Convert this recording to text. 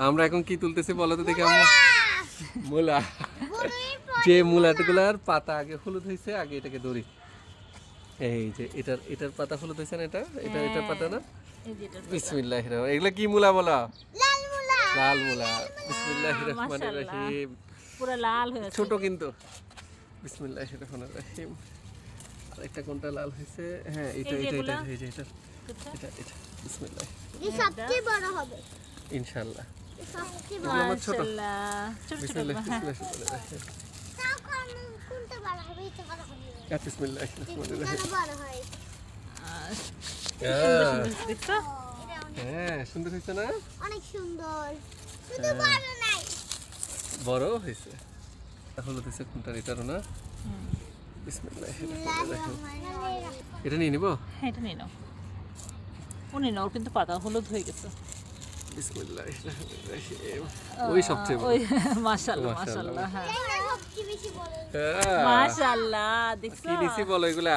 আমরা এখন কি তুলতেছি বলো তো দেখি আম্মু। মূলা। যে মূলাগুলার পাতা আগে হলুদ হয়েছে, আগে এটাকে ধরি। এই যে এটার পাতা হলুদ হয়েছে না, এটার পাতা না। বিসমিল্লাহির রহমানির রহিম। এগুলা কি মূলা বলো? লাল মূলা। বিসমিল্লাহির রহমানির রহিম। পুরো লাল হয়েছে। ছোট কিন্তু। বিসমিল্লাহির রহমানির রহিম। আরেকটা কোনটা লাল হয়েছে? হ্যাঁ, এটা এই যে এটা বিসমিল্লাহ। এই সবচেয়ে বড় হবে ইনশাআল্লাহ। সবচেয়ে এগুলো আমার ছোট। মাশাআল্লাহ। ছোট ছোট। বিসমিল্লাহ হ্যাঁ। বিসমিল্লাহ। তাও কোনটা বড় হবে? এটা বড় হবে বিসমিল্লাহ রহমানির রহিম। এটা বড় হয় দেখছো? হ্যাঁ, সুন্দর হয়েছে না? অনেক সুন্দর শুধু বড় নাই বড় হয়েছে। হলুদ হয়েছে কোনটা, এটারও না? বিসমিল্লাহ রহমানির রহিম। এটা নিয়ে নিব? হ্যাঁ, এটা নিয়ে নাও। উনি নাও, কিন্তু পাতা হলুদ হয়ে গেছে। বিসমিল্লাহ রহমানির রহিম। ওই সবচেয়ে বড়। ওই মাশাআল্লাহ মাশাআল্লাহ। মাশাআল্লাহ। হ্যাঁ এটা সবচেয়ে বেশি বড় হ্যাঁ। মাশাআল্লাহ, দেখছো? কি দিছি বলো এগুলা?